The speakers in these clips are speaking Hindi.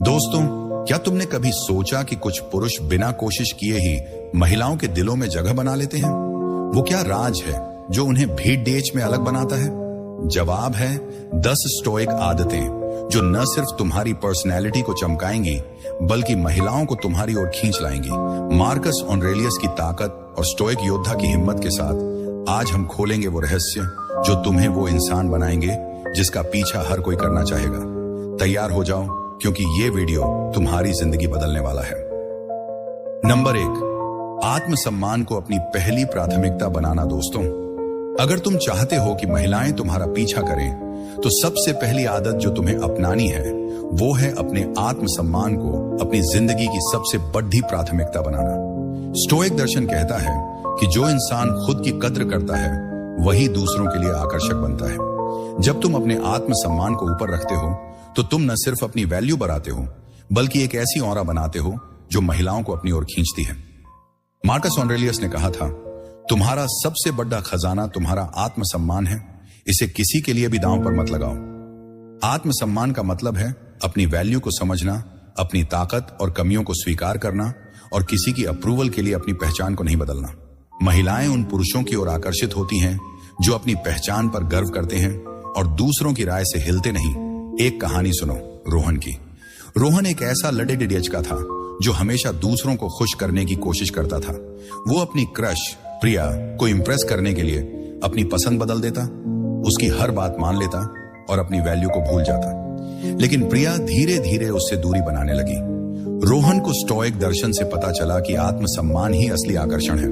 दोस्तों, क्या तुमने कभी सोचा कि कुछ पुरुष बिना कोशिश किए ही महिलाओं के दिलों में जगह बना लेते हैं? वो क्या राज है जो उन्हें भीड़ डेच में अलग बनाता है? जवाब है 10 स्टोइक आदतें जो न सिर्फ तुम्हारी पर्सनैलिटी को चमकाएंगी बल्कि महिलाओं को तुम्हारी ओर खींच लाएंगी। मार्कस ऑरेलियस की ताकत और स्टोइक योद्धा की हिम्मत के साथ आज हम खोलेंगे वो रहस्य जो तुम्हें वो इंसान बनाएंगे जिसका पीछा हर कोई करना चाहेगा। तैयार हो जाओ, क्योंकि ये वीडियो तुम्हारी जिंदगी बदलने वाला है। नंबर 1, आत्मसम्मान को अपनी पहली प्राथमिकता बनाना। दोस्तों, अगर तुम चाहते हो कि महिलाएं तुम्हारा पीछा करें तो सबसे पहली आदत जो तुम्हें अपनानी है वो है अपने आत्मसम्मान को अपनी जिंदगी की सबसे बड़ी प्राथमिकता बनाना। स्टोइक दर्शन कहता है कि जो इंसान खुद की कद्र करता है वही दूसरों के लिए आकर्षक बनता है। जब तुम अपने आत्मसम्मान को ऊपर रखते हो तो तुम न सिर्फ अपनी वैल्यू बढ़ाते हो बल्कि एक ऐसी ऑरा बनाते हो जो महिलाओं को अपनी ओर खींचती है। मार्कस ऑरेलियस ने कहा था, तुम्हारा सबसे बड़ा खजाना तुम्हारा आत्मसम्मान है, इसे किसी के लिए भी दांव पर मत लगाओ। आत्मसम्मान का मतलब है अपनी वैल्यू को समझना, अपनी ताकत और कमियों को स्वीकार करना और किसी की अप्रूवल के लिए अपनी पहचान को नहीं बदलना। महिलाएं उन पुरुषों की ओर आकर्षित होती हैं जो अपनी पहचान पर गर्व करते हैं और दूसरों की राय से हिलते नहीं। एक कहानी सुनो रोहन की। रोहन एक ऐसा लड़े डिडचका था जो हमेशा दूसरों को खुश करने की कोशिश करता था। वो अपनी क्रश प्रिया को इम्प्रेस करने के लिए अपनी पसंद बदल देता, उसकी हर बात मान लेता और अपनी वैल्यू को भूल जाता। लेकिन प्रिया धीरे धीरे उससे दूरी बनाने लगी। रोहन को स्टोइक दर्शन से पता चला कि आत्मसम्मान ही असली आकर्षण है।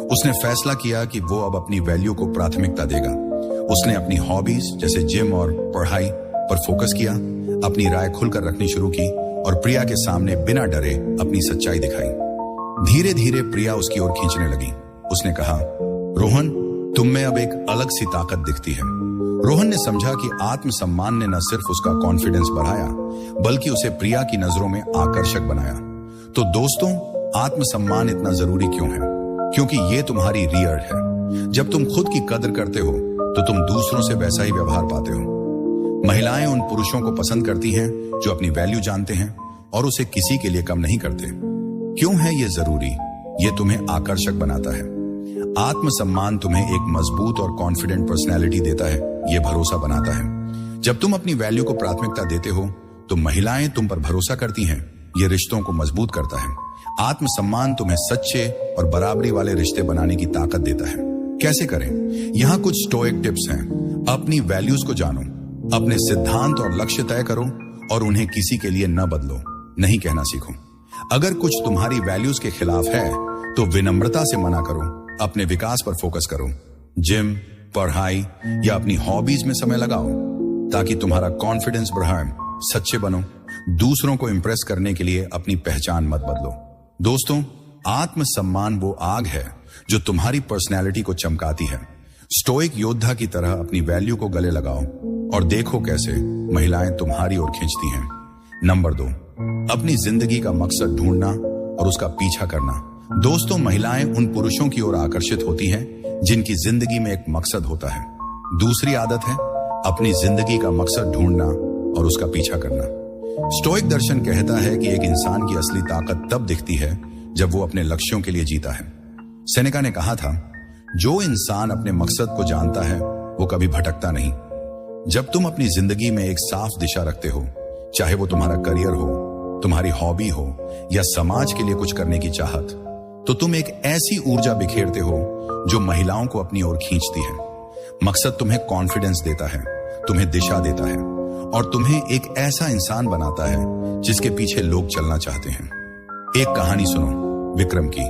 उसने फैसला किया कि वो अब अपनी वैल्यू को प्राथमिकता देगा। उसने अपनी हॉबीज जैसे जिम और पढ़ाई पर फोकस किया, अपनी राय खुलकर रखनी शुरू की और प्रिया के सामने बिना डरे अपनी सच्चाई दिखाई। धीरे धीरे प्रिया उसकी ओर खींचने लगी। उसने कहा, रोहन, तुम में अब एक अलग सी ताकत दिखती है। रोहन ने समझा कि आत्मसम्मान ने न सिर्फ उसका कॉन्फिडेंस बढ़ाया बल्कि उसे प्रिया की नजरों में आकर्षक बनाया। तो दोस्तों, आत्मसम्मान इतना जरूरी क्यों है? क्योंकि ये तुम्हारी रीढ़ है। जब तुम खुद की कद्र करते हो तो तुम दूसरों से वैसा ही व्यवहार पाते हो। महिलाएं उन पुरुषों को पसंद करती हैं जो अपनी वैल्यू जानते हैं और उसे किसी के लिए कम नहीं करते। क्यों है ये जरूरी? ये तुम्हें आकर्षक बनाता है। आत्मसम्मान तुम्हें एक मजबूत और कॉन्फिडेंट पर्सनैलिटी देता है, ये भरोसा बनाता है। जब तुम अपनी वैल्यू को प्राथमिकता देते हो तो महिलाएं तुम पर भरोसा करती हैं, ये रिश्तों को मजबूत करता है। आत्मसम्मान तुम्हें सच्चे और बराबरी वाले रिश्ते बनाने की ताकत देता है। कैसे करें? यहाँ कुछ स्टोइक टिप्स हैं। अपनी वैल्यूज को जानो, अपने सिद्धांत और लक्ष्य तय करो और उन्हें किसी के लिए न बदलो, नहीं कहना सीखो। अगर कुछ तुम्हारी वैल्यूज के खिलाफ है तो विनम्रता से मना करो। अपने विकास पर फोकस करो। जिम, पढ़ाई या अपनी हॉबीज में समय लगाओ ताकि तुम्हारा कॉन्फिडेंस बढ़ाए। सच्चे बनो। दूसरों को इंप्रेस करने के लिए अपनी पहचान मत बदलो। दोस्तों, आत्मसम्मान वो आग है जो तुम्हारी पर्सनैलिटी को चमकाती है। स्टोइक योद्धा की तरह अपनी वैल्यू को गले लगाओ और देखो कैसे महिलाएं तुम्हारी ओर खींचती हैं। नंबर 2, अपनी जिंदगी का मकसद ढूंढना और उसका पीछा करना। दोस्तों, महिलाएं उन पुरुषों की ओर आकर्षित होती हैं जिनकी जिंदगी में एक मकसद होता है। दूसरी आदत है अपनी जिंदगी का मकसद ढूंढना और उसका पीछा करना। स्टोइक दर्शन कहता है कि एक इंसान की असली ताकत तब दिखती है जब वो अपने लक्ष्यों के लिए जीता है। सेनेका ने कहा था, जो इंसान अपने मकसद को जानता है वो कभी भटकता नहीं। जब तुम अपनी जिंदगी में एक साफ दिशा रखते हो, चाहे वो तुम्हारा करियर हो, तुम्हारी हॉबी हो या समाज के लिए कुछ करने की चाहत, तो तुम एक ऐसी ऊर्जा बिखेरते हो जो महिलाओं को अपनी ओर खींचती है। मकसद तुम्हें कॉन्फिडेंस देता है, तुम्हें दिशा देता है और तुम्हें एक ऐसा इंसान बनाता है जिसके पीछे लोग चलना चाहते हैं। एक कहानी सुनो विक्रम की।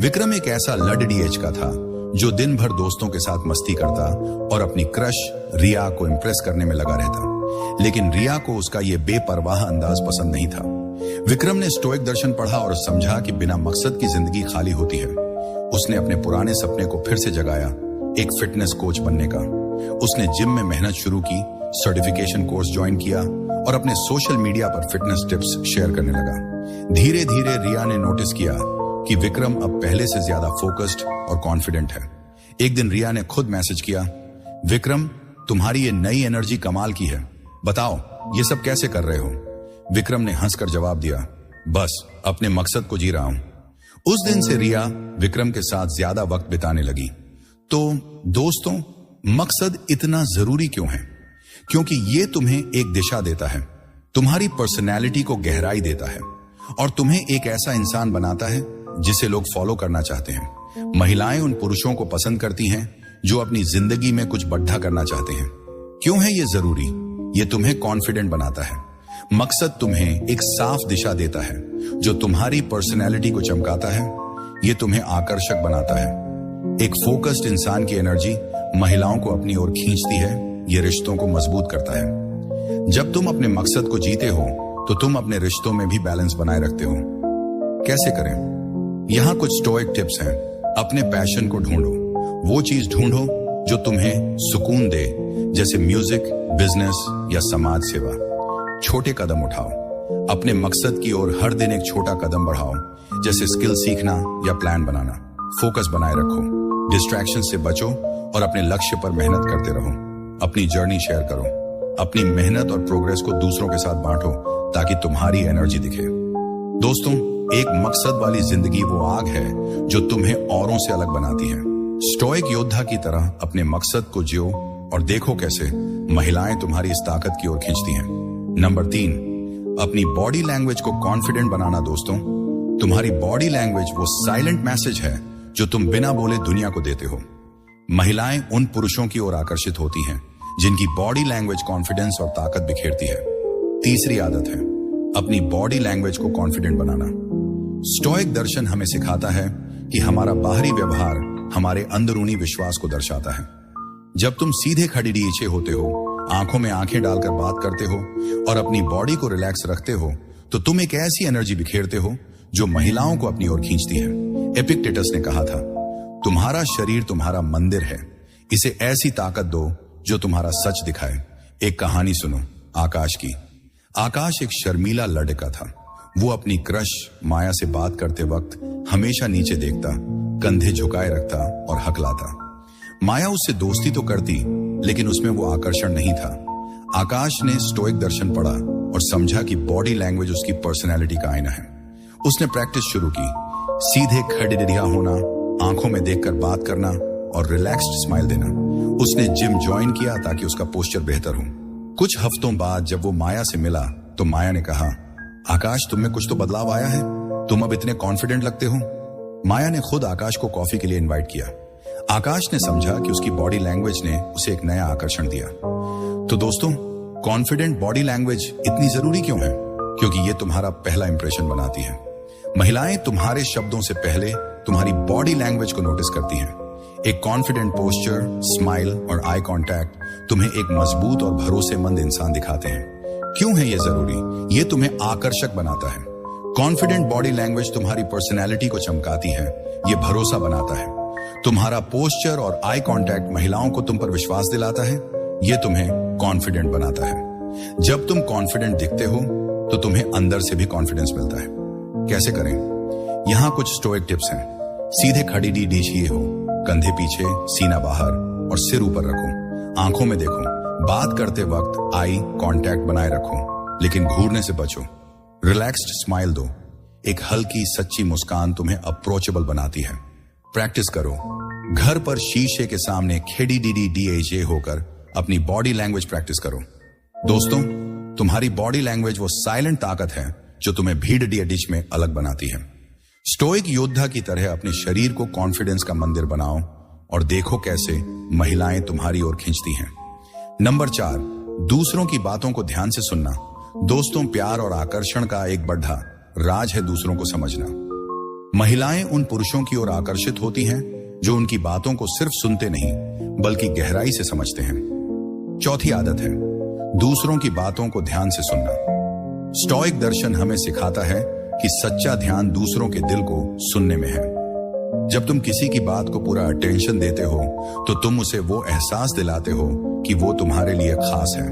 विक्रम एक ऐसा लड़डीएच का था जो दिन भर दोस्तों के साथ मस्ती करता और अपनी क्रश रिया को इम्प्रेस करने में लगा रहता। लेकिन रिया को उसका ये बेपरवाह अंदाज पसंद नहीं था। विक्रम ने स्टोइक दर्शन पढ़ा और समझा कि बिना मकसद की जिंदगी खाली होती है। उसने अपने पुराने सपने को फिर से जगाया, एक फिटनेस कोच बनने का। उसने जिम में मेहनत शुरू की, सर्टिफिकेशन कोर्स ज्वाइन किया और अपने सोशल मीडिया पर फिटनेस टिप्स शेयर करने लगा। धीरे धीरे रिया ने नोटिस किया कि विक्रम अब पहले से ज्यादा फोकस्ड और कॉन्फिडेंट है। एक दिन रिया ने खुद मैसेज किया, विक्रम, तुम्हारी ये नई एनर्जी कमाल की है, बताओ ये सब कैसे कर रहे हो? विक्रम ने हंसकर जवाब दिया, बस अपने मकसद को जी रहा हूं। उस दिन से रिया विक्रम के साथ ज्यादा वक्त बिताने लगी। तो दोस्तों, मकसद इतना जरूरी क्यों है? क्योंकि ये तुम्हें एक दिशा देता है, तुम्हारी पर्सनैलिटी को गहराई देता है और तुम्हें एक ऐसा इंसान बनाता है जिसे लोग फॉलो करना चाहते हैं। महिलाएं उन पुरुषों को पसंद करती हैं जो अपनी जिंदगी में कुछ बढ़ा करना चाहते हैं। क्यों है ये जरूरी? ये तुम्हें कॉन्फिडेंट बनाता है। मकसद तुम्हें एक साफ दिशा देता है जो तुम्हारी पर्सनैलिटी को चमकाता है। ये तुम्हें आकर्षक बनाता है। एक फोकस्ड इंसान की एनर्जी महिलाओं को अपनी ओर खींचती है। ये रिश्तों को मजबूत करता है। जब तुम अपने मकसद को जीते हो तो तुम अपने रिश्तों में भी बैलेंस बनाए रखते हो। कैसे करें? यहां कुछ स्टोइक टिप्स हैं। अपने पैशन को ढूंढो। वो चीज ढूंढो जो तुम्हें सुकून दे, जैसे म्यूजिक, बिजनेस या समाज सेवा। छोटे कदम उठाओ। अपने मकसद की ओर हर दिन एक छोटा कदम बढ़ाओ, जैसे स्किल सीखना या प्लान बनाना। फोकस बनाए रखो, डिस्ट्रैक्शन से बचो और अपने लक्ष्य पर मेहनत करते रहो। अपनी जर्नी शेयर करो। अपनी मेहनत और प्रोग्रेस को दूसरों के साथ बांटो ताकि तुम्हारी एनर्जी दिखे। दोस्तों, एक मकसद वाली जिंदगी वो आग है जो तुम्हें औरों से अलग बनाती है। स्टोइक योद्धा की तरह अपने मकसद को जियो और देखो कैसे महिलाएं तुम्हारी इस ताकत की ओर खींचती हैं। नंबर 3, अपनी बॉडी लैंग्वेज को कॉन्फिडेंट बनाना। दोस्तों, तुम्हारी बॉडी लैंग्वेज वो साइलेंट मैसेज है जो तुम बिना बोले दुनिया को देते हो। महिलाएं उन पुरुषों की ओर आकर्षित होती हैं जिनकी बॉडी लैंग्वेज कॉन्फिडेंस और ताकत बिखेरती है। तीसरी आदत है अपनी बॉडी लैंग्वेज को कॉन्फिडेंट बनाना। स्टोइक दर्शन हमें सिखाता है कि हमारा बाहरी व्यवहार हमारे अंदरूनी विश्वास को दर्शाता है। जब तुम सीधे खड़ी नीचे होते हो, आंखों में आंखें डालकर बात करते हो और अपनी बॉडी को रिलैक्स रखते हो, तो तुम एक ऐसी एनर्जी बिखेरते हो जो महिलाओं को अपनी ओर खींचती है। एपिक्टेटस ने कहा था, तुम्हारा शरीर तुम्हारा मंदिर है, इसे ऐसी ताकत दो जो तुम्हारा सच दिखाए। एक कहानी सुनो आकाश की। आकाश एक शर्मीला लड़का था। वो अपनी क्रश माया से बात करते वक्त हमेशा नीचे देखता, कंधे झुकाए रखता और हकलाता। माया उससे दोस्ती तो करती, लेकिन उसमें वो आकर्षण नहीं था। आकाश ने स्टोइक दर्शन पढ़ा और समझा कि बॉडी लैंग्वेज उसकी पर्सनैलिटी का आईना है। उसने प्रैक्टिस शुरू की। सीधे खड़े रिहा होना, आंखों में देखकर बात करना और रिलैक्स्ड स्माइल देना। उसने जिम ज्वाइन किया ताकि उसका पोस्चर बेहतर हो। कुछ हफ्तों बाद जब वो माया से मिला तो माया ने कहा, आकाश, तुम में कुछ तो बदलाव आया है, तुम अब इतने कॉन्फिडेंट लगते हो। माया ने खुद आकाश को कॉफी के लिए इनवाइट किया। आकाश ने समझा कि उसकी बॉडी लैंग्वेज ने उसे एक नया आकर्षण दिया। तो दोस्तों, कॉन्फिडेंट बॉडी लैंग्वेज इतनी जरूरी क्यों है? क्योंकि ये तुम्हारा पहला इंप्रेशन बनाती है। महिलाएं तुम्हारे शब्दों से पहले तुम्हारी बॉडी लैंग्वेज को नोटिस करती हैं। एक कॉन्फिडेंट पोस्चर, स्माइल और आई कांटेक्ट तुम्हें एक मजबूत और भरोसेमंद इंसान दिखाते हैं। क्यों है ये जरूरी? ये तुम्हें आकर्षक बनाता है। कॉन्फिडेंट बॉडी लैंग्वेज तुम्हारी पर्सनैलिटी को चमकाती है। ये भरोसा बनाता है। तुम्हारा पोस्चर और आई कांटेक्ट महिलाओं को तुम पर विश्वास दिलाता है। ये तुम्हें कॉन्फिडेंट बनाता है। जब तुम कॉन्फिडेंट दिखते हो तो तुम्हें अंदर से भी कॉन्फिडेंस मिलता है। कैसे करें? यहां कुछ स्टोइक टिप्स हैं। सीधे खड़ी डीछिए हो, कंधे पीछे, सीना बाहर और सिर ऊपर रखो। आंखों में देखो। बात करते वक्त आई कांटेक्ट बनाए रखो, लेकिन घूरने से बचो। रिलैक्स्ड स्माइल दो। एक हल्की सच्ची मुस्कान तुम्हें अप्रोचेबल बनाती है। प्रैक्टिस करो। घर पर शीशे के सामने खेड़ी डीजे होकर अपनी बॉडी लैंग्वेज प्रैक्टिस करो। दोस्तों, तुम्हारी बॉडी लैंग्वेज वो साइलेंट ताकत है जो तुम्हें भीड़ डिश में अलग बनाती है। स्टोइक योद्धा की तरह अपने शरीर को कॉन्फिडेंस का मंदिर बनाओ और देखो कैसे महिलाएं तुम्हारी ओर खींचती हैं। नंबर 4, दूसरों की बातों को ध्यान से सुनना। दोस्तों, प्यार और आकर्षण का एक बड़ा राज है दूसरों को समझना। महिलाएं उन पुरुषों की ओर आकर्षित होती हैं जो उनकी बातों को सिर्फ सुनते नहीं बल्कि गहराई से समझते हैं। चौथी आदत है दूसरों की बातों को ध्यान से सुनना। स्टोइक दर्शन हमें सिखाता है कि सच्चा ध्यान दूसरों के दिल को सुनने में है। जब तुम किसी की बात को पूरा अटेंशन देते हो तो तुम उसे वो एहसास दिलाते हो कि वो तुम्हारे लिए खास है।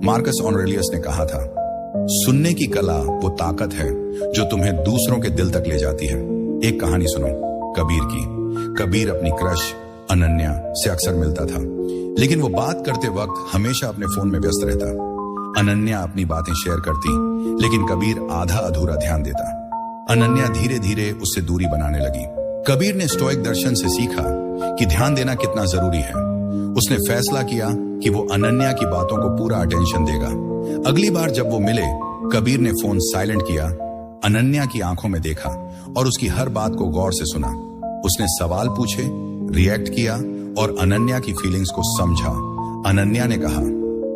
मार्कस ऑरेलियस ने कहा था, सुनने की कला वो ताकत है जो तुम्हें दूसरों के दिल तक ले जाती है। एक कहानी सुनो कबीर की। कबीर अपनी क्रश अनन्या से अक्सर मिलता था, लेकिन वो बात करते वक्त हमेशा अपने फोन में व्यस्त रहता। अनन्या अपनी बातें शेयर करती, लेकिन कबीर आधा अधूरा ध्यान देता। अनन्या धीरे धीरे उससे दूरी बनाने लगी। कबीर ने स्टोइक दर्शन से सीखा कि ध्यान देना कितना जरूरी है। उसने फैसला किया कि वो अनन्या की बातों को पूरा अटेंशन देगा। अगली बार जब वो मिले, कबीर ने फोन साइलेंट किया, अनन्या की आंखों में देखा और उसकी हर बात को गौर से सुना। उसने सवाल पूछे, रिएक्ट किया और अनन्या की फीलिंग्स को समझा। अनन्या ने कहा,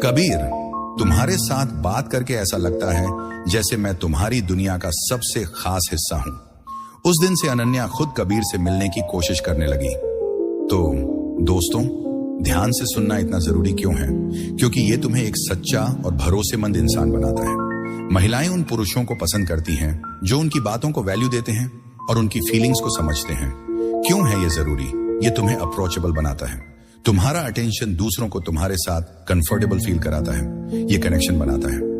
कबीर, तुम्हारे साथ बात करके ऐसा लगता है जैसे मैं तुम्हारी दुनिया का सबसे खास हिस्सा हूं। उस दिन से अनन्या खुद कबीर से मिलने की कोशिश करने लगी। तो दोस्तों, ध्यान से सुनना इतना जरूरी क्यों है? क्योंकि ये तुम्हें एक सच्चा और भरोसेमंद इंसान बनाता है। महिलाएं उन पुरुषों को पसंद करती हैं जो उनकी बातों को वैल्यू देते हैं और उनकी फीलिंग्स को समझते हैं। क्यों है ये जरूरी? ये तुम्हें अप्रोचेबल बनाता है। तुम्हारा अटेंशन दूसरों को तुम्हारे साथ कंफर्टेबल फील कराता है। ये कनेक्शन बनाता है।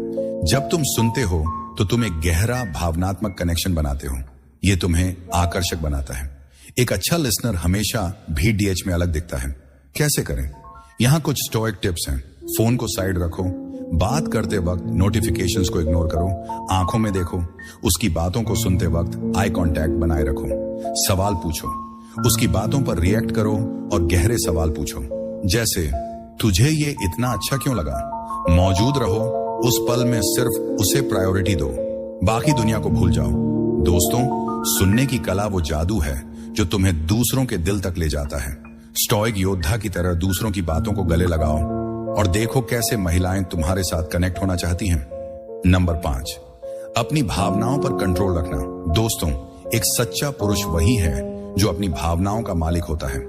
जब तुम सुनते हो तो तुम एक गहरा भावनात्मक कनेक्शन बनाते हो। ये तुम्हें आकर्षक बनाता है। एक अच्छा लिसनर हमेशा भीड़ डीएच में अलग दिखता है। कैसे करें? यहां कुछ स्टोइक टिप्स हैं। फोन को साइड रखो, बात करते वक्त नोटिफिकेशंस को इग्नोर करो, आंखों में देखो, उसकी बातों को सुनते वक्त आई कांटेक्ट बनाए रखो, सवाल पूछो, उसकी बातों पर रिएक्ट करो और गहरे सवाल पूछो, जैसे तुझे ये इतना अच्छा क्यों लगा? मौजूद रहो, उस पल में सिर्फ उसे प्रायोरिटी दो, बाकी दुनिया को भूल जाओ। दोस्तों, सुनने की कला वो जादू है जो तुम्हें दूसरों के दिल तक ले जाता है। स्टोइक योद्धा की तरह दूसरों की बातों को गले लगाओ और देखो कैसे महिलाएं तुम्हारे साथ कनेक्ट होना चाहती हैं। नंबर 5, अपनी भावनाओं पर कंट्रोल रखना। दोस्तों, एक सच्चा पुरुष वही है जो अपनी भावनाओं का मालिक होता है।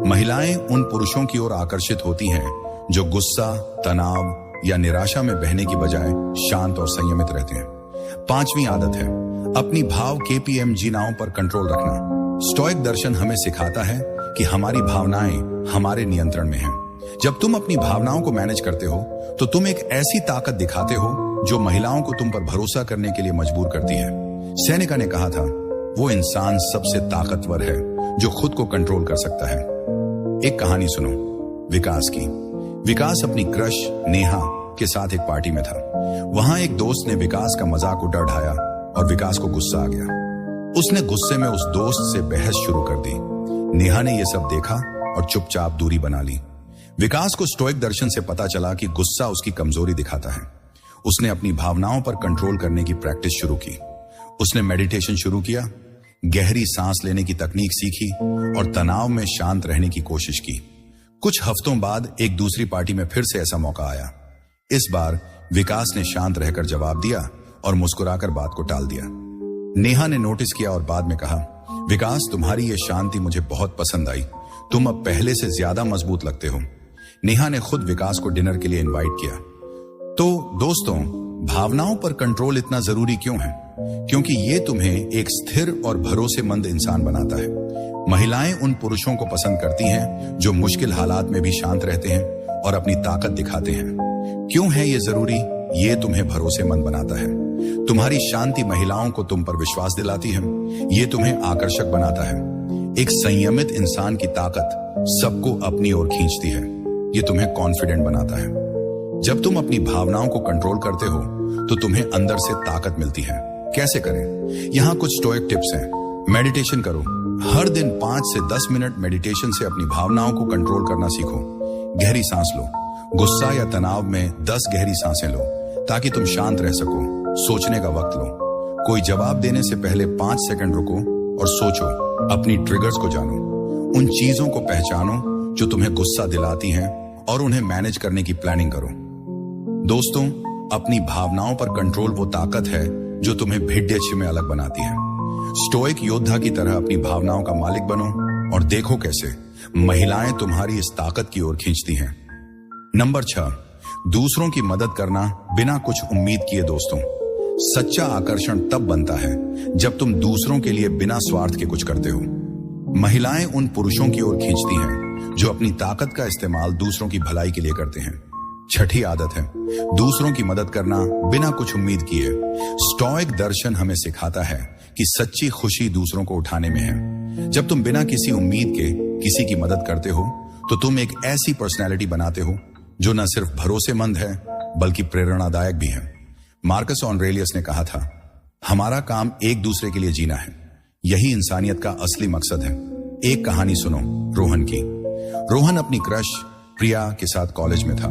महिलाएं उन पुरुषों की ओर आकर्षित होती हैं जो गुस्सा, तनाव या निराशा में बहने की बजाय शांत और संयमित रहते हैं। 5वीं आदत है अपनी भाव केपीएमजी नाव पर कंट्रोल रखना। स्टोइक दर्शन हमें सिखाता है कि हमारी भावनाएं हमारे नियंत्रण में हैं। जब तुम अपनी भावनाओं को मैनेज करते हो तो तुम एक ऐसी ताकत दिखाते हो जो महिलाओं को तुम पर भरोसा करने के लिए मजबूर करती है। सेनेका ने कहा था, वो इंसान सबसे ताकतवर है जो खुद को कंट्रोल कर सकता है। एक कहानी सुनो विकास की। विकास अपनी क्रश नेहा के साथ एक पार्टी में था। वहां एक दोस्त ने विकास का मजाक उड़ा और विकास को गुस्सा आ गया। उसने गुस्से में उस दोस्त से बहस शुरू कर दी। नेहा ने यह सब देखा और चुपचाप दूरी बना ली। विकास को स्टोइक दर्शन से पता चला कि गुस्सा उसकी कमजोरी दिखाता है। उसने अपनी भावनाओं पर कंट्रोल करने की प्रैक्टिस शुरू की। उसने मेडिटेशन शुरू किया, गहरी सांस लेने की तकनीक सीखी और तनाव में शांत रहने की कोशिश की। कुछ हफ्तों बाद एक दूसरी पार्टी में फिर से ऐसा मौका आया। इस बार विकास ने शांत रहकर जवाब दिया और मुस्कुराकर बात को टाल दिया। नेहा ने नोटिस किया और बाद में कहा, विकास, तुम्हारी ये शांति मुझे बहुत पसंद आई। तुम अब पहले से ज्यादा मजबूत लगते हो। नेहा ने खुद विकास को डिनर के लिए इनवाइट किया। तो दोस्तों, भावनाओं पर कंट्रोल इतना जरूरी क्यों है? क्योंकि ये तुम्हें एक स्थिर और भरोसेमंद इंसान बनाता है। महिलाएं उन पुरुषों को पसंद करती हैं जो मुश्किल हालात में भी शांत रहते हैं और अपनी ताकत दिखाते हैं। क्यों है ये जरूरी? ये तुम्हें भरोसेमंद बनाता है। तुम्हारी शांति महिलाओं को तुम पर विश्वास दिलाती है। ये तुम्हें आकर्षक बनाता है। एक संयमित इंसान की ताकत सबको अपनी ओर खींचती है। ये तुम्हें कॉन्फिडेंट बनाता है। जब तुम अपनी भावनाओं को कंट्रोल करते हो तो तुम्हें अंदर से ताकत मिलती है। कैसे करें? यहाँ कुछ स्टोइक टिप्स हैं। मेडिटेशन करो। हर दिन 5 से 10 मिनट मेडिटेशन से अपनी भावनाओं को कंट्रोल करना सीखो। गहरी सांस लो। गुस्सा या तनाव में 10 गहरी सांसें लो ताकि तुम शांत रह सको। सोचने का वक्त लो। कोई जवाब देने से पहले 5 सेकंड रुको और सोचो। अपनी ट्रिगर्स को जानो। उन चीजों को पहचानो जो तुम्हें गुस्सा दिलाती हैं और उन्हें मैनेज करने की प्लानिंग करो। दोस्तों, अपनी भावनाओं पर कंट्रोल वो ताकत है जो तुम्हें भिड्यच्छ में अलग बनाती है। स्टोइक योद्धा की तरह अपनी भावनाओं का मालिक बनो और देखो कैसे महिलाएं तुम्हारी इस ताकत की ओर खींचती हैं। नंबर 6, दूसरों की मदद करना बिना कुछ उम्मीद किए। दोस्तों, सच्चा आकर्षण तब बनता है जब तुम दूसरों के लिए बिना स्वार्थ के कुछ करते हो। महिलाएं उन पुरुषों की ओर खींचती हैं जो अपनी ताकत का इस्तेमाल दूसरों की भलाई के लिए करते हैं। 6ठी आदत है दूसरों की मदद करना बिना कुछ उम्मीद किए। स्टोइक दर्शन हमें सिखाता है कि सच्ची खुशी दूसरों को उठाने में है। जब तुम बिना किसी उम्मीद के किसी की मदद करते हो तो तुम एक ऐसी पर्सनैलिटी बनाते हो जो न सिर्फ भरोसेमंद है बल्कि प्रेरणादायक भी हैं। मार्कस ऑरेलियस ने कहा था, हमारा काम एक दूसरे के लिए जीना है, यही इंसानियत का असली मकसद है। एक कहानी सुनो रोहन की। रोहन अपनी क्रश प्रिया के साथ कॉलेज में था।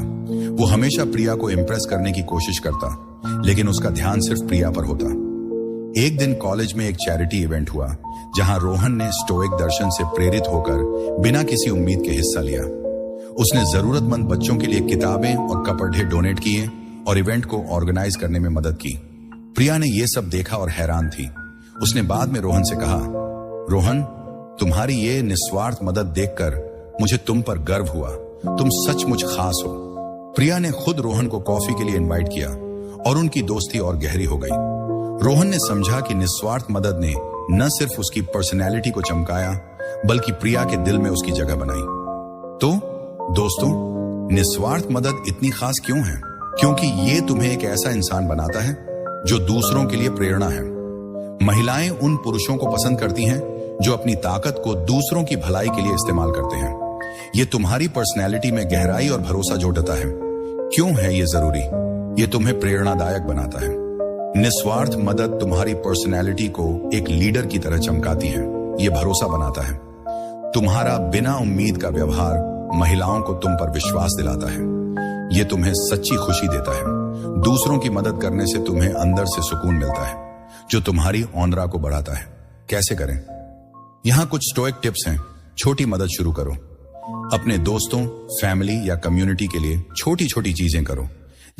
वो हमेशा प्रिया को इम्प्रेस करने की कोशिश करता, लेकिन उसका ध्यान सिर्फ प्रिया पर होता। एक दिन कॉलेज में एक चैरिटी इवेंट हुआ, जहां रोहन ने स्टोइक दर्शन से प्रेरित होकर बिना किसी उम्मीद के हिस्सा लिया। उसने जरूरतमंद बच्चों के लिए किताबें और कपड़े डोनेट किए और इवेंट को ऑर्गेनाइज करने में मदद की। प्रिया ने यह सब देखा और हैरान थी। उसने बाद में रोहन से कहा, रोहन, तुम्हारी ये निस्वार्थ मदद देखकर मुझे तुम पर गर्व हुआ। तुम सचमुच खास हो। प्रिया ने खुद रोहन को कॉफी के लिए इनवाइट किया और उनकी दोस्ती और गहरी हो गई। रोहन ने समझा कि निस्वार्थ मदद ने न सिर्फ उसकी पर्सनैलिटी को चमकाया, बल्कि प्रिया के दिल में उसकी जगह बनाई। तो दोस्तों, निस्वार्थ मदद इतनी खास क्यों है? क्योंकि ये तुम्हें एक ऐसा इंसान बनाता है जो दूसरों के लिए प्रेरणा है। महिलाएं उन पुरुषों को पसंद करती हैं जो अपनी ताकत को दूसरों की भलाई के लिए इस्तेमाल करते हैं। ये तुम्हारी पर्सनैलिटी में गहराई और भरोसा जोड़ता है। क्यों है ये जरूरी? ये तुम्हें प्रेरणादायक बनाता है। निस्वार्थ मदद तुम्हारी पर्सनैलिटी को एक लीडर की तरह चमकाती है। ये भरोसा बनाता है। तुम्हारा बिना उम्मीद का व्यवहार महिलाओं को तुम पर विश्वास दिलाता है। ये तुम्हें सच्ची खुशी देता है। दूसरों की मदद करने से तुम्हें अंदर से सुकून मिलता है, जो तुम्हारी ऑनरा को बढ़ाता है। कैसे करें? यहां कुछ स्टोइक टिप्स हैं। छोटी मदद शुरू करो। अपने दोस्तों, फैमिली या कम्युनिटी के लिए छोटी छोटी चीजें करो,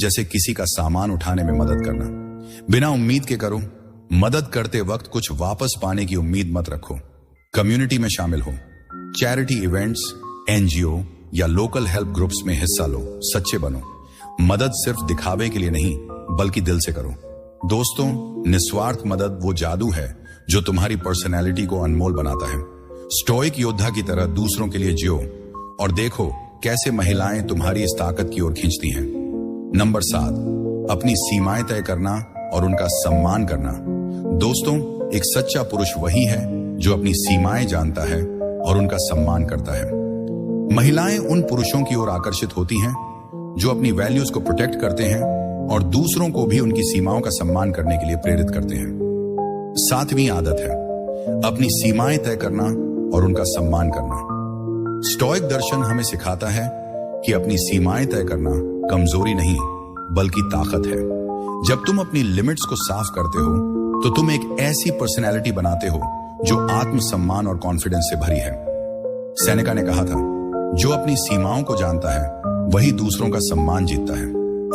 जैसे किसी का सामान उठाने में मदद करना। बिना उम्मीद के करो। मदद करते वक्त कुछ वापस पाने की उम्मीद मत रखो। कम्युनिटी में शामिल हो। चैरिटी इवेंट्स, एनजीओ या लोकल हेल्प ग्रुप्स में हिस्सा लो। सच्चे बनो। मदद सिर्फ दिखावे के लिए नहीं, बल्कि दिल से करो। दोस्तों, निस्वार्थ मदद वो जादू है जो तुम्हारी पर्सनैलिटी को अनमोल बनाता है। स्टोइक योद्धा की तरह दूसरों के लिए जियो और देखो कैसे महिलाएं तुम्हारी इस ताकत की ओर खींचती हैं। नंबर 7, अपनी सीमाएं तय करना और उनका सम्मान करना। दोस्तों, एक सच्चा पुरुष वही है जो अपनी सीमाएं जानता है और उनका सम्मान करता है। महिलाएं उन पुरुषों की ओर आकर्षित होती हैं जो अपनी वैल्यूज को प्रोटेक्ट करते हैं और दूसरों को भी उनकी सीमाओं का सम्मान करने के लिए प्रेरित करते हैं। 7वीं आदत है अपनी सीमाएं तय करना और उनका सम्मान करना। स्टोइक दर्शन हमें सिखाता है कि अपनी सीमाएं तय करना कमजोरी नहीं, बल्कि ताकत है। जब तुम अपनी लिमिट्स को साफ करते हो, तो तुम एक ऐसी पर्सनैलिटी बनाते हो जो आत्मसम्मान और कॉन्फिडेंस से भरी है। सेनेका ने कहा था, जो अपनी सीमाओं को जानता है वही दूसरों का सम्मान जीतता है।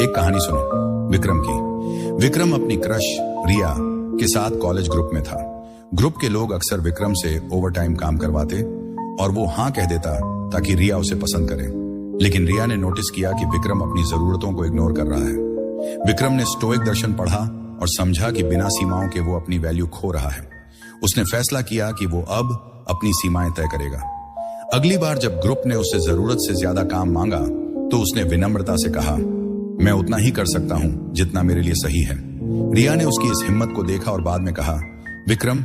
एक कहानी सुनो विक्रम की। विक्रम अपनी क्रश रिया के साथ कॉलेज ग्रुप में था। ग्रुप के लोग अक्सर विक्रम से ओवरटाइम काम करवाते और वो हाँ कह देता ताकि रिया उसे पसंद करे। लेकिन रिया ने नोटिस किया कि विक्रम अपनी जरूरतों को इग्नोर कर रहा है। विक्रम ने स्टोइक दर्शन पढ़ा और समझा कि बिना सीमाओं के वो अपनी वैल्यू खो रहा है। उसने फैसला किया कि वो अब अपनी सीमाएं तय करेगा। अगली बार जब ग्रुप ने उससे जरूरत से ज्यादा काम मांगा, तो उसने विनम्रता से कहा, मैं उतना ही कर सकता हूं जितना मेरे लिए सही है। रिया ने उसकी इस हिम्मत को देखा और बाद में कहा, विक्रम,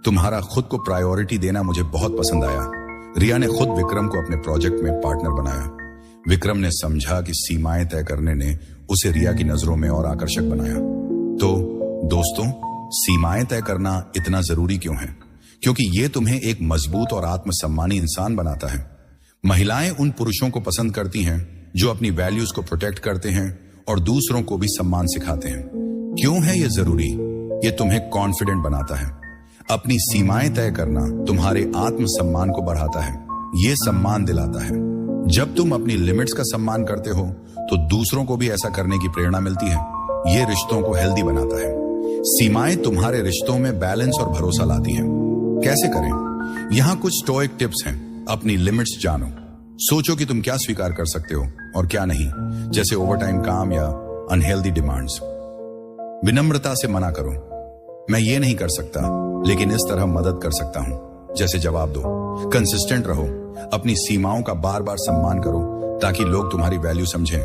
तुम्हारा खुद को प्रायोरिटी देना मुझे बहुत पसंद आया। रिया ने खुद विक्रम को अपने प्रोजेक्ट में पार्टनर बनाया। विक्रम ने समझा कि सीमाएं तय करने ने उसे रिया की नजरों में और आकर्षक बनाया। तो दोस्तों, सीमाएं तय करना इतना जरूरी क्यों है? क्योंकि ये तुम्हें एक मजबूत और आत्मसम्मानी इंसान बनाता है। महिलाएं उन पुरुषों को पसंद करती हैं जो अपनी वैल्यूज को प्रोटेक्ट करते हैं और दूसरों को भी सम्मान सिखाते हैं। क्यों है ये जरूरी? ये तुम्हें कॉन्फिडेंट बनाता है। अपनी सीमाएं तय करना तुम्हारे आत्मसम्मान को बढ़ाता है। ये सम्मान दिलाता है। जब तुम अपनी लिमिट्स का सम्मान करते हो, तो दूसरों को भी ऐसा करने की प्रेरणा मिलती है। ये रिश्तों को हेल्दी बनाता है। सीमाएं तुम्हारे रिश्तों में बैलेंस और भरोसा लाती हैं। कैसे करें? यहाँ कुछ स्टोइक टिप्स हैं। अपनी लिमिट्स जानो। सोचो कि तुम क्या स्वीकार कर सकते हो और क्या नहीं, जैसे ओवरटाइम काम या अनहेल्दी डिमांड्स। विनम्रता से मना करो, मैं ये नहीं कर सकता, लेकिन इस तरह मदद कर सकता हूं, जैसे जवाब दो। कंसिस्टेंट रहो। अपनी सीमाओं का बार बार सम्मान करो ताकि लोग तुम्हारी वैल्यू समझें।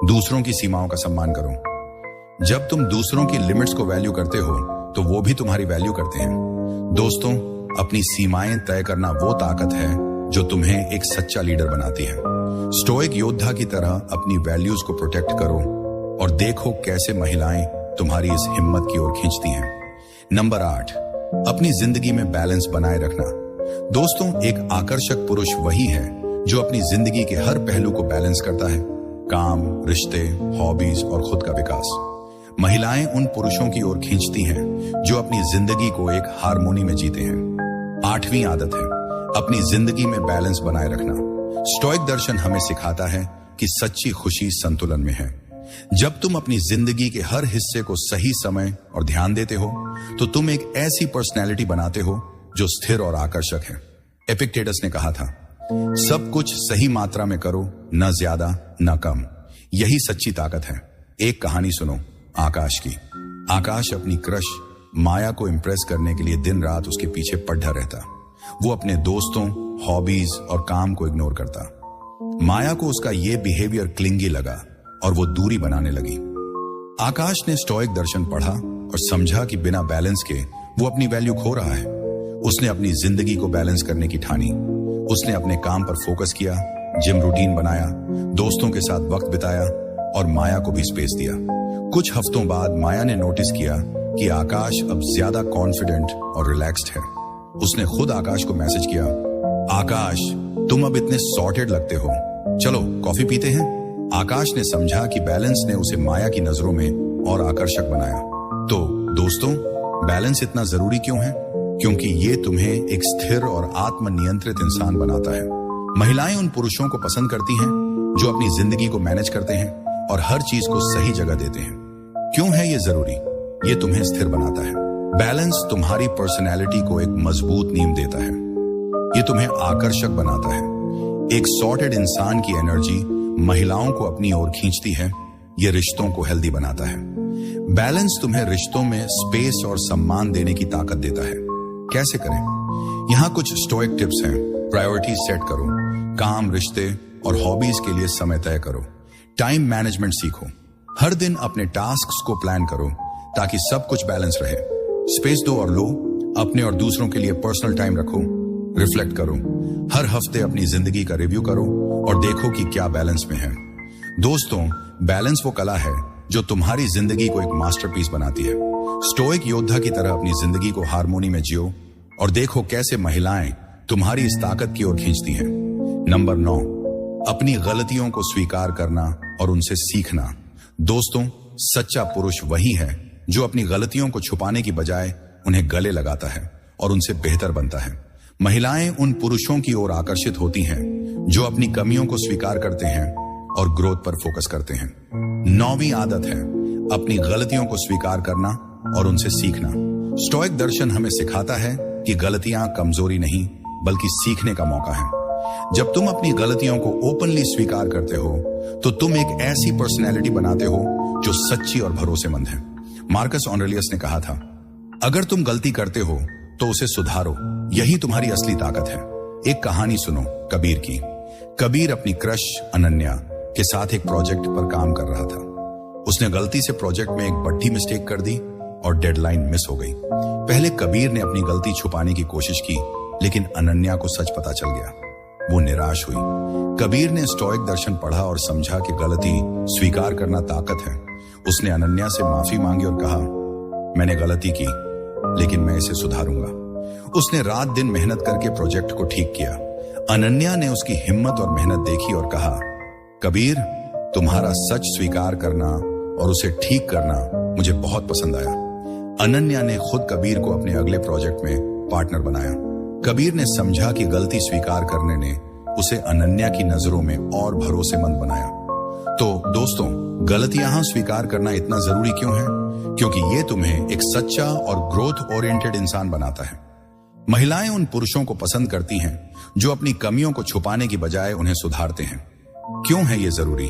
दूसरों की सीमाओं का सम्मान करो। जब तुम दूसरों की लिमिट्स को वैल्यू करते हो, तो वो भी तुम्हारी वैल्यू करते हैं। दोस्तों, अपनी सीमाएं तय करना वो ताकत है जो तुम्हें एक सच्चा लीडर बनाती है। स्टोइक योद्धा की तरह अपनी वैल्यूज को प्रोटेक्ट करो और देखो कैसे महिलाएं तुम्हारी इस हिम्मत की ओर खींचती हैं। नंबर 8, अपनी जिंदगी में बैलेंस बनाए रखना। दोस्तों, एक आकर्षक पुरुष वही है जो अपनी जिंदगी के हर पहलू को बैलेंस करता है, काम, रिश्ते, हॉबीज और खुद का विकास। महिलाएं उन पुरुषों की ओर खींचती हैं जो अपनी जिंदगी को एक हारमोनी में जीते हैं। 8वीं आदत है अपनी जिंदगी में बैलेंस बनाए रखना। स्टोइक दर्शन हमें सिखाता है कि सच्ची खुशी संतुलन में है। जब तुम अपनी जिंदगी के हर हिस्से को सही समय और ध्यान देते हो तो तुम एक ऐसी पर्सनैलिटी बनाते हो जो स्थिर और आकर्षक है। एपिक्टेटस ने कहा था, सब कुछ सही मात्रा में करो, न ज्यादा न कम। यही सच्ची ताकत है। एक कहानी सुनो आकाश की। आकाश अपनी क्रश माया को इंप्रेस करने के लिए दिन रात उसके पीछे पड़ा रहता। वो अपने दोस्तों, हॉबीज और काम को इग्नोर करता। माया को उसका ये बिहेवियर क्लिंगी लगा और वो दूरी बनाने लगी। आकाश ने स्टोइक दर्शन पढ़ा और समझा कि बिना बैलेंस के वो अपनी वैल्यू खो रहा है। उसने अपनी जिंदगी को बैलेंस करने की ठानी। उसने अपने काम पर फोकस किया, जिम रूटीन बनाया, दोस्तों के साथ वक्त बिताया और माया को भी स्पेस दिया। कुछ हफ्तों बाद माया ने नोटिस किया कि आकाश अब ज्यादा कॉन्फिडेंट और रिलैक्स्ड है। उसने खुद आकाश को मैसेज किया, आकाश तुम अब इतने सॉर्टेड लगते हो, चलो कॉफी पीते हैं। आकाश ने समझा कि बैलेंस ने उसे माया की नजरों में और आकर्षक बनाया। तो दोस्तों, बैलेंस इतना जरूरी क्यों है? क्योंकि ये तुम्हें एक स्थिर और आत्मनियंत्रित इंसान बनाता है। महिलाएं उन पुरुषों को पसंद करती हैं जो अपनी जिंदगी को मैनेज करते हैं और हर चीज को सही जगह देते हैं। क्यों है ये जरूरी? ये तुम्हें स्थिर बनाता है। बैलेंस तुम्हारी पर्सनैलिटी को एक मजबूत नींव देता है। ये तुम्हें आकर्षक बनाता है। एक सॉर्टेड इंसान की एनर्जी महिलाओं को अपनी ओर खींचती है। ये रिश्तों को हेल्दी बनाता है। बैलेंस तुम्हें रिश्तों में स्पेस और सम्मान देने की ताकत देता है। कैसे करें? यहाँ कुछ स्टोइक टिप्स हैं। प्रायोरिटी सेट करो, काम, रिश्ते और हॉबीज के लिए समय तय करो। टाइम मैनेजमेंट सीखो। हर दिन अपने टास्क्स को प्लान करो ताकि सब कुछ बैलेंस रहे। स्पेस दो और लो। अपने और दूसरों के लिए पर्सनल टाइम रखो। रिफ्लेक्ट करो। हर हफ्ते अपनी जिंदगी का रिव्यू करो और देखो कि क्या बैलेंस में है। दोस्तों, बैलेंस वो कला है जो तुम्हारी जिंदगी को एक मास्टरपीस बनाती है। स्टोइक योद्धा की तरह अपनी जिंदगी को हारमोनी में जियो और देखो कैसे महिलाएं तुम्हारी इस ताकत की ओर खींचती हैं। नंबर 9, अपनी गलतियों को स्वीकार करना और उनसे सीखना। दोस्तों, सच्चा पुरुष वही है जो अपनी गलतियों को छुपाने की बजाय उन्हें गले लगाता है और उनसे बेहतर बनता है। महिलाएं उन पुरुषों की ओर आकर्षित होती हैं जो अपनी कमियों को स्वीकार करते हैं और ग्रोथ पर फोकस करते हैं। 9वीं आदत है अपनी गलतियों को स्वीकार करना और उनसे सीखना। स्टोइक दर्शन हमें सिखाता है कि गलतियां कमजोरी नहीं बल्कि सीखने का मौका है। जब तुम अपनी गलतियों को ओपनली स्वीकार करते हो तो तुम एक ऐसी पर्सनैलिटी बनाते हो जो सच्ची और भरोसेमंद है। मार्कस ऑरेलियस ने कहा था, अगर तुम गलती करते हो तो उसे सुधारो, यही तुम्हारी असली ताकत है। एक कहानी सुनो कबीर की। कबीर अपनी क्रश अनन्या के साथ एक प्रोजेक्ट पर काम कर रहा था। उसने गलती से प्रोजेक्ट में एक बड़ी मिस्टेक कर दी और डेडलाइन मिस हो गई। पहले कबीर ने अपनी गलती छुपाने की कोशिश की, लेकिन अनन्या को सच पता चल गया। वो निराश हुई। कबीर ने स्टोइक दर्शन पढ़ा और समझा कि गलती स्वीकार करना ताकत है। उसने अनन्या से माफी मांगी और कहा, मैंने गलती की लेकिन मैं इसे सुधारूंगा। उसने रात दिन मेहनत करके प्रोजेक्ट को ठीक किया। अनन्या ने उसकी हिम्मत और मेहनत देखी और कहा, कबीर, तुम्हारा सच स्वीकार करना और उसे ठीक करना मुझे बहुत पसंद आया। अनन्या ने खुद कबीर को अपने अगले प्रोजेक्ट में पार्टनर बनाया। कबीर ने समझा कि गलती स्वीकार करने ने उसे अनन्या की नजरों में और भरोसेमंद बनाया। तो दोस्तों, गलतियां स्वीकार करना इतना जरूरी क्यों है? क्योंकि ये तुम्हें एक सच्चा और ग्रोथ ओरिएंटेड इंसान बनाता है। महिलाएं उन पुरुषों को पसंद करती हैं जो अपनी कमियों को छुपाने की बजाय उन्हें सुधारते हैं। क्यों है ये जरूरी?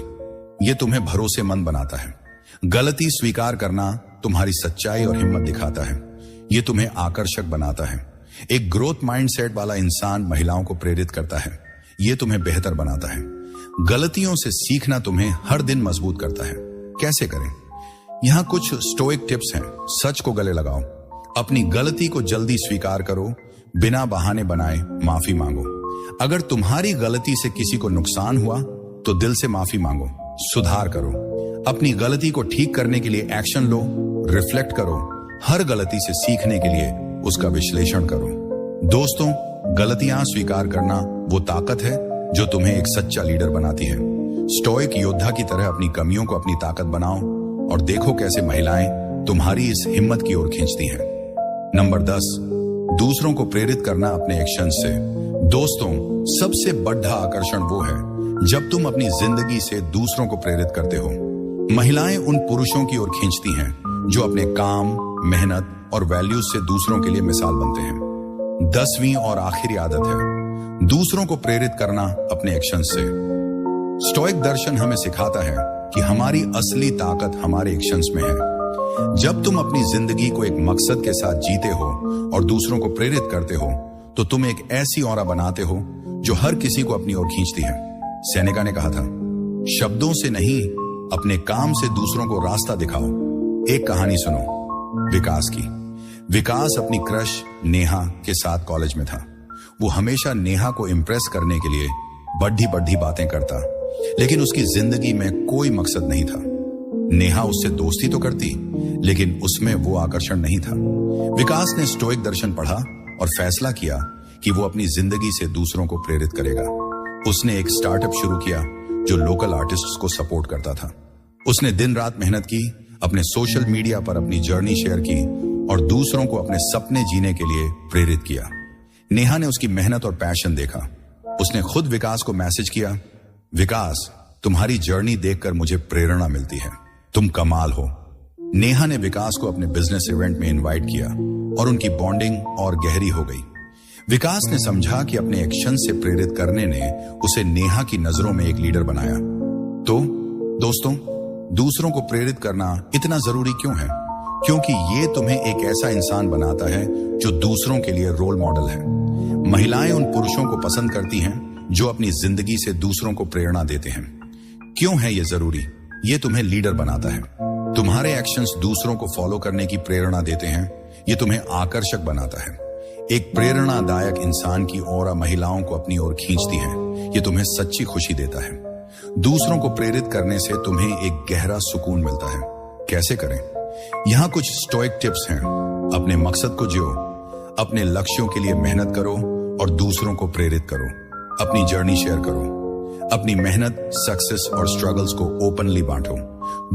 ये तुम्हें भरोसेमंद बनाता है। गलती स्वीकार करना तुम्हारी सच्चाई और हिम्मत दिखाता है। ये तुम्हें आकर्षक बनाता है। एक ग्रोथ माइंडसेट वाला इंसान महिलाओं को प्रेरित करता है। ये तुम्हें बेहतर बनाता है। गलतियों से सीखना तुम्हें हर दिन मजबूत करता है। कैसे करें? यहाँ कुछ स्टोइक टिप्स हैं। सच को गले लगाओ। अपनी गलती को जल्दी स्वीकार करो। बिना बहाने बनाए माफी मांगो। अगर तुम्हारी गलती से किसी को नुकसान हुआ तो दिल से माफी मांगो, सुधार करो। अपनी गलती को ठीक करने के लिए एक्शन लो, रिफ्लेक्ट करो, हर गलती से सीखने के लिए उसका विश्लेषण करो। दोस्तों, गलतियां स्वीकार करना वो ताकत है जो तुम्हें एक सच्चा लीडर बनाती है। स्टोइक योद्धा की तरह अपनी कमियों को अपनी ताकत बनाओ और देखो कैसे महिलाएं तुम्हारी इस हिम्मत की ओर खींचती हैं। नंबर 10, दूसरों को प्रेरित करना अपने एक्शन से। दोस्तों, सबसे बड़ा आकर्षण वो है जब तुम अपनी जिंदगी से दूसरों को प्रेरित करते हो। महिलाएं उन पुरुषों की ओर खींचती हैं जो अपने काम, मेहनत और वैल्यूज से दूसरों के लिए मिसाल बनते हैं। 10वीं और आखिरी आदत है दूसरों को प्रेरित करना अपने एक्शन से। स्टोइक दर्शन हमें सिखाता है कि हमारी असली ताकत हमारे एक्शंस में है। जब तुम अपनी जिंदगी को एक मकसद के साथ जीते हो और दूसरों को प्रेरित करते हो तो तुम एक ऐसी ऑरा बनाते हो जो हर किसी को अपनी ओर खींचती है। सेनेका ने कहा था, शब्दों से नहीं, अपने काम से दूसरों को रास्ता दिखाओ। एक कहानी सुनो विकास की। विकास अपनी क्रश नेहा के साथ कॉलेज में था। वो हमेशा नेहा को इम्प्रेस करने के लिए बड़ी बड़ी बातें करता, लेकिन उसकी जिंदगी में कोई मकसद नहीं था। नेहा उससे दोस्ती तो करती, लेकिन उसमें वो आकर्षण नहीं था। विकास ने स्टोइक दर्शन पढ़ा और फैसला किया कि वो अपनी जिंदगी से दूसरों को प्रेरित करेगा। उसने एक स्टार्टअप शुरू किया जो लोकल आर्टिस्ट्स को सपोर्ट करता था। उसने दिन रात मेहनत की, अपने सोशल मीडिया पर अपनी जर्नी शेयर की और दूसरों को अपने सपने जीने के लिए प्रेरित किया। नेहा ने उसकी मेहनत और पैशन देखा। उसने खुद विकास को मैसेज किया, विकास, तुम्हारी जर्नी देखकर मुझे प्रेरणा मिलती है, तुम कमाल हो। नेहा ने विकास को अपने बिजनेस इवेंट में इनवाइट किया और उनकी बॉन्डिंग और गहरी हो गई। विकास ने समझा कि अपने एक्शन से प्रेरित करने ने उसे नेहा की नजरों में एक लीडर बनाया। तो दोस्तों, दूसरों को प्रेरित करना इतना जरूरी क्यों है? क्योंकि ये तुम्हें एक ऐसा इंसान बनाता है जो दूसरों के लिए रोल मॉडल है। महिलाएं उन पुरुषों को पसंद करती हैं जो अपनी जिंदगी से दूसरों को प्रेरणा देते हैं। क्यों है ये जरूरी? ये तुम्हें लीडर बनाता है। तुम्हारे एक्शंस दूसरों को फॉलो करने की प्रेरणा देते हैं। ये तुम्हें आकर्षक बनाता है। एक प्रेरणादायक इंसान की ऑरा महिलाओं को अपनी ओर खींचती है। ये तुम्हें सच्ची खुशी देता है। दूसरों को प्रेरित करने से तुम्हें एक गहरा सुकून मिलता है। कैसे करें? यहाँ कुछ स्टोइक टिप्स हैं। अपने मकसद को जियो, अपने लक्ष्यों के लिए मेहनत करो और दूसरों को प्रेरित करो। अपनी जर्नी शेयर करो। अपनी मेहनत, सक्सेस और स्ट्रगल्स को ओपनली बांटो।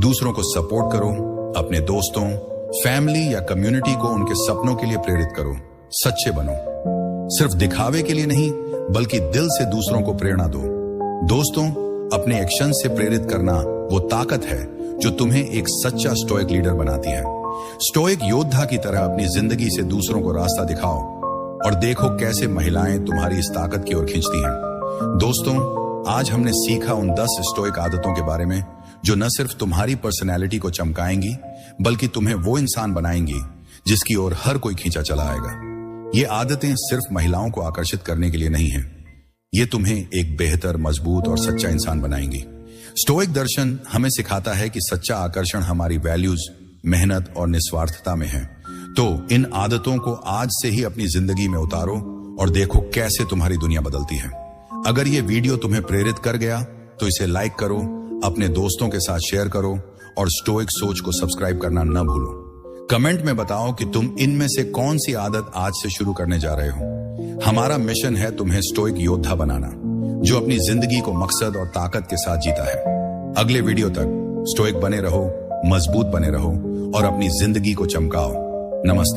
दूसरों को सपोर्ट करो। अपने दोस्तों, फैमिली या कम्युनिटी को उनके सपनों के लिए प्रेरित करो। सच्चे बनो, सिर्फ दिखावे के लिए नहीं बल्कि दिल से दूसरों को प्रेरणा दो। दोस्तों, अपने एक्शन से प्रेरित करना वो ताकत है जो तुम्हें एक सच्चा स्टोइक लीडर बनाती है। स्टोइक योद्धा की तरह अपनी जिंदगी से दूसरों को रास्ता दिखाओ और देखो कैसे महिलाएं तुम्हारी इस ताकत की ओर खींचती हैं। दोस्तों, आज हमने सीखा उन 10 स्टोइक आदतों के बारे में जो न सिर्फ तुम्हारी पर्सनैलिटी को चमकाएंगी बल्कि तुम्हें वो इंसान बनाएंगी जिसकी ओर हर कोई खींचा चला आएगा। ये आदतें सिर्फ महिलाओं को आकर्षित करने के लिए नहीं है, ये तुम्हें एक बेहतर, मजबूत और सच्चा इंसान बनाएंगी। स्टोइक दर्शन हमें सिखाता है कि सच्चा आकर्षण हमारी वैल्यूज, मेहनत और निस्वार्थता में है। तो इन आदतों को आज से ही अपनी जिंदगी में उतारो और देखो कैसे तुम्हारी दुनिया बदलती है। अगर ये वीडियो तुम्हें प्रेरित कर गया तो इसे लाइक करो, अपने दोस्तों के साथ शेयर करो और स्टोइक सोच को सब्सक्राइब करना न भूलो। कमेंट में बताओ कि तुम इनमें से कौन सी आदत आज से शुरू करने जा रहे हो। हमारा मिशन है तुम्हें स्टोइक योद्धा बनाना जो अपनी जिंदगी को मकसद और ताकत के साथ जीता है। अगले वीडियो तक स्टोइक बने रहो, मजबूत बने रहो और अपनी जिंदगी को चमकाओ। नमस्ते।